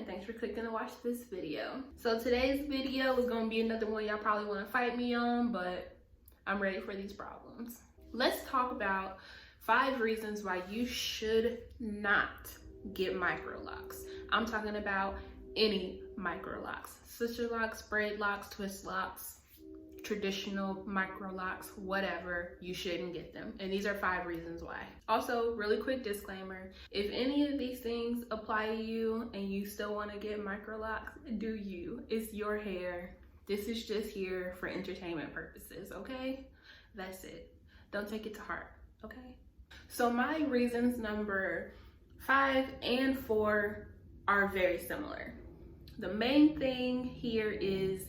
and thanks for clicking to watch this video. So today's video is going to be another one y'all probably want to fight me on, but I'm ready for these problems. Let's talk about 5 reasons why you should not get microlocks. I'm talking about any microlocks. Sister locks, braid locks, twist locks, traditional microlocks, whatever, you shouldn't get them. And these are 5 reasons why. Also, really quick disclaimer, if any of these things apply to you and you still want to get microlocks, do you. It's your hair. This is just here for entertainment purposes, okay? That's it. Don't take it to heart, okay? So my reasons number 5 and 4 are very similar. The main thing here is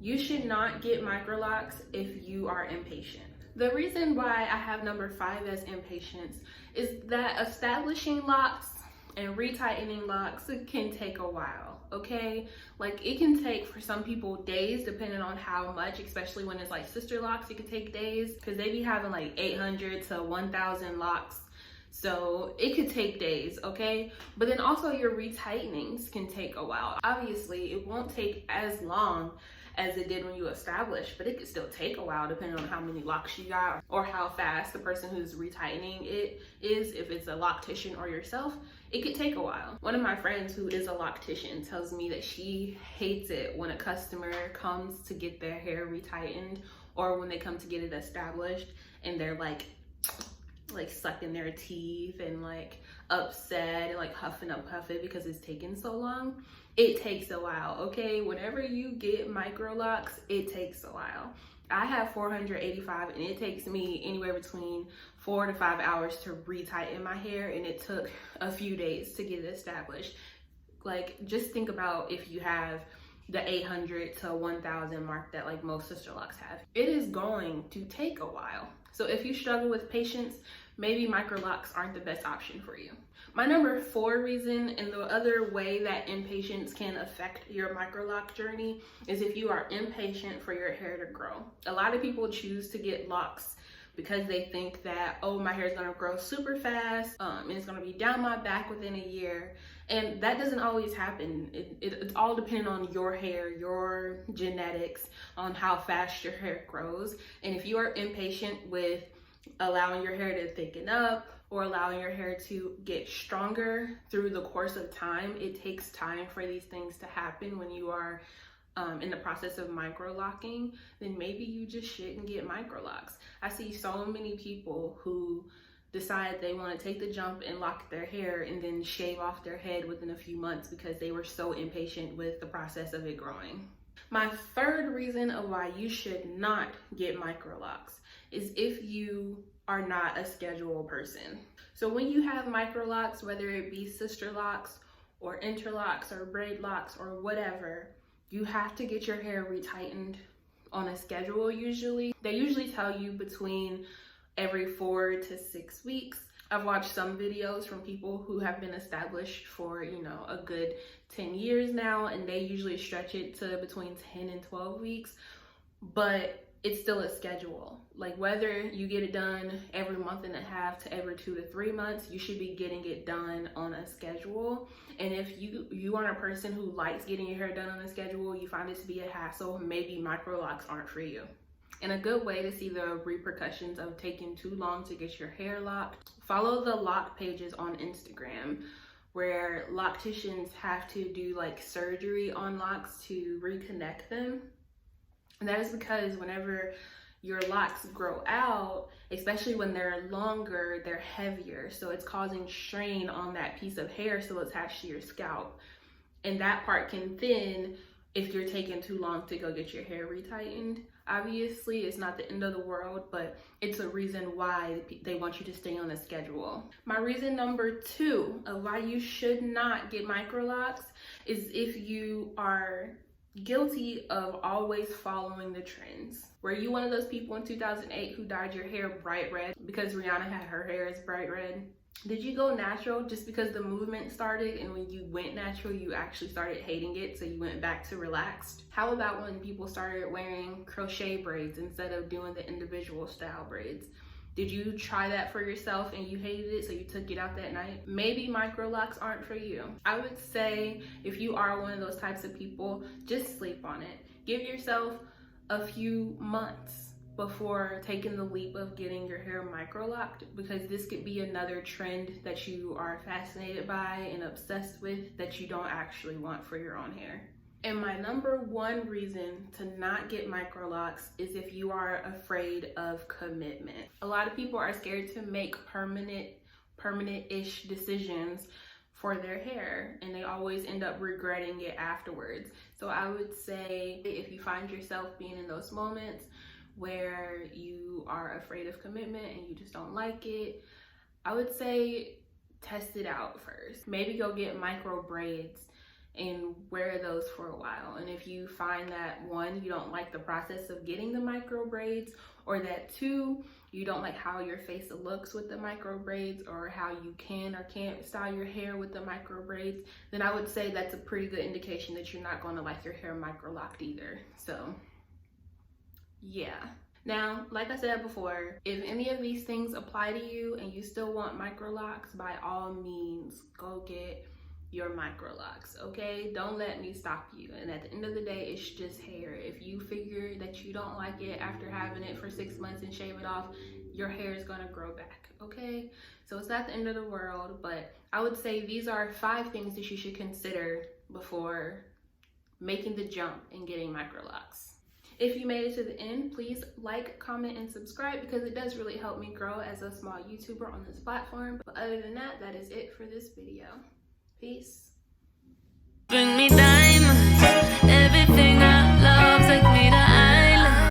you should not get microlocks if you are impatient. The reason why I have number 5 as impatience is that establishing locks and retightening locks can take a while, okay? Like it can take for some people days depending on how much, especially when it's like sister locks, it can take days because they be having like 800 to 1,000 locks. So it could take days, okay? But then also your retightenings can take a while. Obviously, it won't take as long as it did when you established, but it could still take a while depending on how many locks you got or how fast the person who's retightening it is. If it's a loctician or yourself, it could take a while. One of my friends who is a loctician tells me that she hates it when a customer comes to get their hair retightened or when they come to get it established and they're like sucking their teeth and like upset and like huffing because it's taken so long. It takes a while, okay? Whenever you get microlocks, it takes a while. I have 485 and it takes me anywhere between 4 to 5 hours to retighten my hair, and it took a few days to get it established. Like just think about if you have the 800 to 1,000 mark that like most sister locks have. It is going to take a while. So if you struggle with patience, maybe microlocks aren't the best option for you. My number 4 reason, and the other way that impatience can affect your microlock journey, is if you are impatient for your hair to grow. A lot of people choose to get locks because they think that, oh, my hair is gonna grow super fast and it's gonna be down my back within a year. And that doesn't always happen. It's all dependent on your hair, your genetics, on how fast your hair grows. And if you are impatient with allowing your hair to thicken up or allowing your hair to get stronger through the course of time, it takes time for these things to happen when you are in the process of microlocking, then maybe you just shouldn't get microlocks. I see so many people who decide they want to take the jump and lock their hair and then shave off their head within a few months because they were so impatient with the process of it growing. My 3rd reason of why you should not get microlocks is if you are not a schedule person. So when you have microlocks, whether it be sister locks or interlocks or braid locks or whatever, you have to get your hair retightened on a schedule usually. They usually tell you between every 4 to 6 weeks. I've watched some videos from people who have been established for, you know, a good 10 years now, and they usually stretch it to between 10 and 12 weeks, but it's still a schedule. Like whether you get it done every month and a half to every 2 to 3 months, you should be getting it done on a schedule. And if you are a person who likes getting your hair done on a schedule, you find it to be a hassle, maybe microlocks aren't for you. And a good way to see the repercussions of taking too long to get your hair locked, follow the lock pages on Instagram where locticians have to do like surgery on locks to reconnect them. And that is because whenever your locks grow out, especially when they're longer, they're heavier. So it's causing strain on that piece of hair still attached to your scalp. And that part can thin if you're taking too long to go get your hair retightened. Obviously, it's not the end of the world, but it's a reason why they want you to stay on a schedule. My reason number 2 of why you should not get microlocks is if you are guilty of always following the trends. Were you one of those people in 2008 who dyed your hair bright red because Rihanna had her hair as bright red? Did you go natural just because the movement started, and when you went natural, you actually started hating it, so you went back to relaxed? How about when people started wearing crochet braids instead of doing the individual style braids? Did you try that for yourself and you hated it, so you took it out that night? Maybe Microlocks aren't for you. I would say if you are one of those types of people, just sleep on it. Give yourself a few months before taking the leap of getting your hair microlocked, because this could be another trend that you are fascinated by and obsessed with that you don't actually want for your own hair. And my number one reason to not get microlocks is if you are afraid of commitment. A lot of people are scared to make permanent-ish decisions for their hair, and they always end up regretting it afterwards. So I would say if you find yourself being in those moments where you are afraid of commitment and you just don't like it, I would say test it out first. Maybe go get micro braids and wear those for a while. And if you find that, one, you don't like the process of getting the micro braids, or that two, you don't like how your face looks with the micro braids, or how you can or can't style your hair with the micro braids, then I would say that's a pretty good indication that you're not going to like your hair micro locked either. So yeah. Now, like I said before, if any of these things apply to you and you still want micro locks, by all means, go get your Microlocks, okay? Don't let me stop you. And at the end of the day, it's just hair. If you figure that you don't like it after having it for 6 months and shave it off, your hair is gonna grow back, okay? So it's not the end of the world, but I would say these are 5 things that you should consider before making the jump and getting Microlocks. If you made it to the end, please like, comment, and subscribe, because it does really help me grow as a small YouTuber on this platform. But other than that, that is it for this video. Peace. Bring me